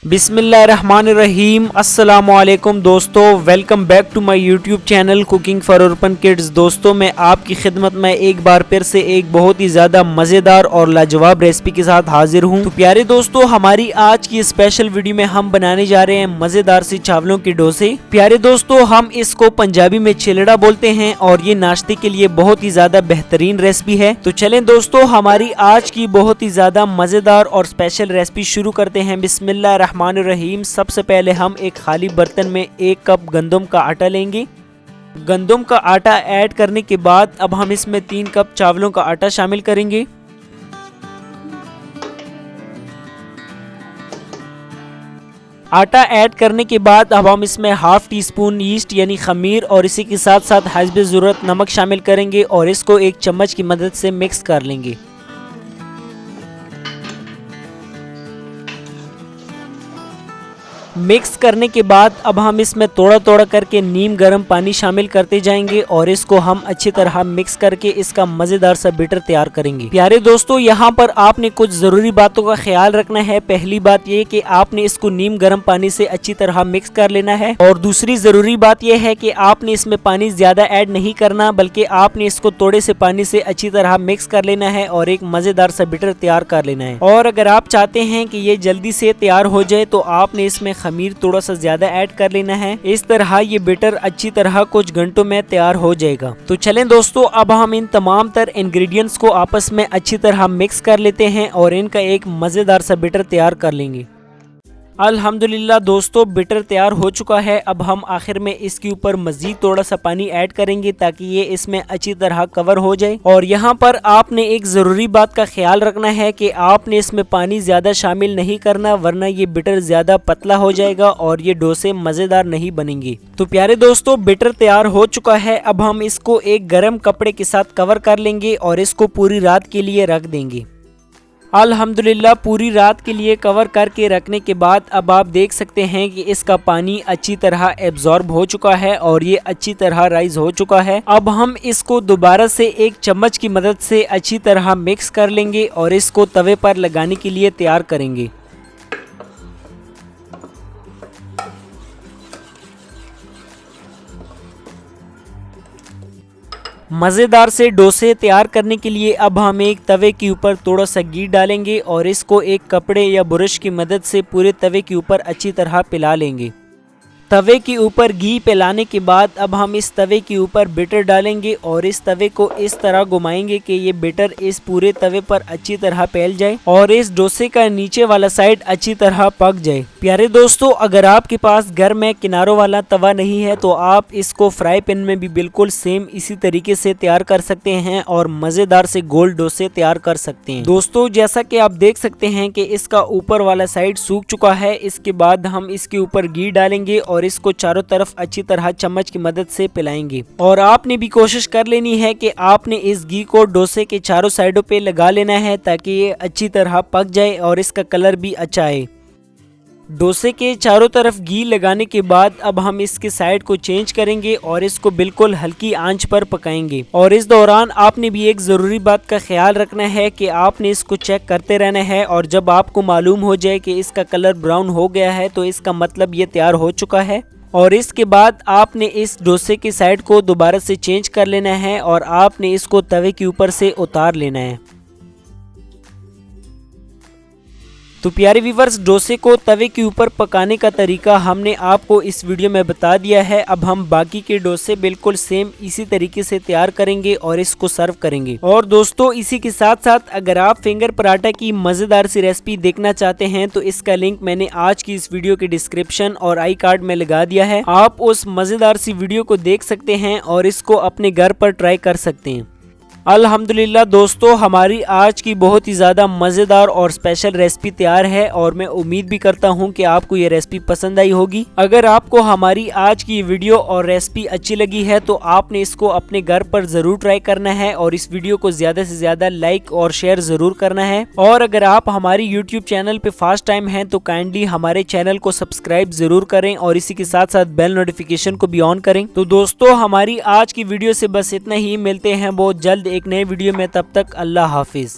बिस्मिल्लाहिर्रहमानिर्रहीम। अस्सलामुअलैकुम दोस्तों, welcome back to my YouTube channel cooking for urban kids. दोस्तों, मैं आपकी खिदमत में एक बार फिर से एक बहुत ही ज़्यादा मज़ेदार और लाजवाब रेसिपी के साथ हाजिर हूँ। तो प्यारे दोस्तों, हमारी आज की स्पेशल वीडियो में हम बनाने जा रहे हैं मज़ेदार से चावलों के डोसे। प्यारे दोस्तों, हम इसको पंजाबी में चिलड़ा बोलते हैं और ये नाश्ते के लिए बहुत ही ज़्यादा बेहतरीन रेसिपी है। तो चलें दोस्तों, हमारी आज की बहुत ही ज़्यादा मज़ेदार और स्पेशल रेसिपी शुरू करते हैं। बिस्मिल्लाह रहीम। सबसे पहले हम एक खाली बर्तन में 1 कप गंदम का आटा लेंगे। गंदम का आटा ऐड करने के बाद अब हम इसमें 3 कप चावलों का आटा शामिल करेंगे। आटा ऐड करने के बाद अब हम इसमें हाफ टी स्पून यीस्ट यानी खमीर और इसी के साथ साथ हस्बे ज़रूरत नमक शामिल करेंगे और इसको एक चम्मच की मदद से मिक्स कर लेंगे। मिक्स करने के बाद अब हम इसमें थोड़ा थोड़ा करके नीम गर्म पानी शामिल करते जाएंगे और इसको हम अच्छी तरह मिक्स करके इसका मजेदार सा बैटर तैयार करेंगे। प्यारे दोस्तों, यहाँ पर आपने कुछ जरूरी बातों का ख्याल रखना है। पहली बात ये कि आपने इसको नीम गर्म पानी से अच्छी तरह मिक्स कर लेना है और दूसरी जरूरी बात यह है कि आपने इसमें पानी ज्यादा ऐड नहीं करना, बल्कि आपने इसको थोड़े से पानी से अच्छी तरह मिक्स कर लेना है और एक मजेदार सा बैटर तैयार कर लेना है। और अगर आप चाहते हैं कि ये जल्दी से तैयार हो जाए तो आपने इसमें खमीर थोड़ा सा ज्यादा ऐड कर लेना है। इस तरह ये बैटर अच्छी तरह कुछ घंटों में तैयार हो जाएगा। तो चलें दोस्तों, अब हम इन तमाम तर इंग्रेडिएंट्स को आपस में अच्छी तरह मिक्स कर लेते हैं और इनका एक मजेदार सा बैटर तैयार कर लेंगे। अल्हम्दुलिल्लाह दोस्तों, बैटर तैयार हो चुका है। अब हम आखिर में इसके ऊपर मजीद थोड़ा सा पानी ऐड करेंगे ताकि ये इसमें अच्छी तरह कवर हो जाए। और यहाँ पर आपने एक जरूरी बात का ख्याल रखना है कि आपने इसमें पानी ज्यादा शामिल नहीं करना, वरना ये बैटर ज्यादा पतला हो जाएगा और ये डोसे मजेदार नहीं बनेंगे। तो प्यारे दोस्तों, बैटर तैयार हो चुका है। अब हम इसको एक गर्म कपड़े के साथ कवर कर लेंगे और इसको पूरी रात के लिए रख देंगे। अल्हम्दुलिल्लाह पूरी रात के लिए कवर करके रखने के बाद अब आप देख सकते हैं कि इसका पानी अच्छी तरह एब्जॉर्ब हो चुका है और ये अच्छी तरह राइज हो चुका है। अब हम इसको दोबारा से एक चम्मच की मदद से अच्छी तरह मिक्स कर लेंगे और इसको तवे पर लगाने के लिए तैयार करेंगे। मज़ेदार से डोसे तैयार करने के लिए अब हम एक तवे के ऊपर थोड़ा सा घी डालेंगे और इसको एक कपड़े या ब्रश की मदद से पूरे तवे के ऊपर अच्छी तरह पिला लेंगे। तवे के ऊपर घी पिलाने के बाद अब हम इस तवे के ऊपर बैटर डालेंगे और इस तवे को इस तरह घुमाएंगे कि ये बैटर इस पूरे तवे पर अच्छी तरह फैल जाए और इस डोसे का नीचे वाला साइड अच्छी तरह पक जाए। प्यारे दोस्तों, अगर आपके पास घर में किनारों वाला तवा नहीं है तो आप इसको फ्राई पैन में भी बिल्कुल सेम इसी तरीके से तैयार कर सकते हैं और मजेदार से गोल डोसे तैयार कर सकते हैं। दोस्तों, जैसा कि आप देख सकते हैं कि इसका ऊपर वाला साइड सूख चुका है। इसके बाद हम इसके ऊपर घी डालेंगे और इसको चारों तरफ अच्छी तरह चम्मच की मदद से पिलाएंगे। और आपने भी कोशिश कर लेनी है कि आपने इस घी को डोसे के चारों साइडों पे लगा लेना है ताकि ये अच्छी तरह पक जाए और इसका कलर भी अच्छा आए। डोसे के चारों तरफ घी लगाने के बाद अब हम इसके साइड को चेंज करेंगे और इसको बिल्कुल हल्की आंच पर पकाएंगे। और इस दौरान आपने भी एक जरूरी बात का ख्याल रखना है कि आपने इसको चेक करते रहना है और जब आपको मालूम हो जाए कि इसका कलर ब्राउन हो गया है तो इसका मतलब ये तैयार हो चुका है। और इसके बाद आपने इस डोसे की साइड को दोबारा से चेंज कर लेना है और आपने इसको तवे के ऊपर से उतार लेना है। तो प्यारे व्यूअर्स, डोसे को तवे के ऊपर पकाने का तरीका हमने आपको इस वीडियो में बता दिया है। अब हम बाकी के डोसे बिल्कुल सेम इसी तरीके से तैयार करेंगे और इसको सर्व करेंगे। और दोस्तों, इसी के साथ साथ अगर आप फिंगर पराठा की मजेदार सी रेसिपी देखना चाहते हैं तो इसका लिंक मैंने आज की इस वीडियो के डिस्क्रिप्शन और आई कार्ड में लगा दिया है। आप उस मजेदार सी वीडियो को देख सकते हैं और इसको अपने घर पर ट्राई कर सकते हैं। अल्हम्दुलिल्लाह दोस्तों, हमारी आज की बहुत ही ज़्यादा मज़ेदार और स्पेशल रेसिपी तैयार है और मैं उम्मीद भी करता हूं कि आपको ये रेसिपी पसंद आई होगी। अगर आपको हमारी आज की वीडियो और रेसिपी अच्छी लगी है तो आपने इसको अपने घर पर ज़रूर ट्राई करना है और इस वीडियो को ज़्यादा से ज़्यादा लाइक और शेयर ज़रूर करना है। और अगर आप हमारी यूट्यूब चैनल पे फर्स्ट टाइम हैं तो काइंडली हमारे चैनल को सब्सक्राइब ज़रूर करें और इसी के साथ साथ बेल नोटिफिकेशन को भी ऑन करें। तो दोस्तों, हमारी आज की वीडियो से बस इतना ही। मिलते हैं बहुत जल्द एक नए वीडियो में, तब तक अल्लाह हाफिज।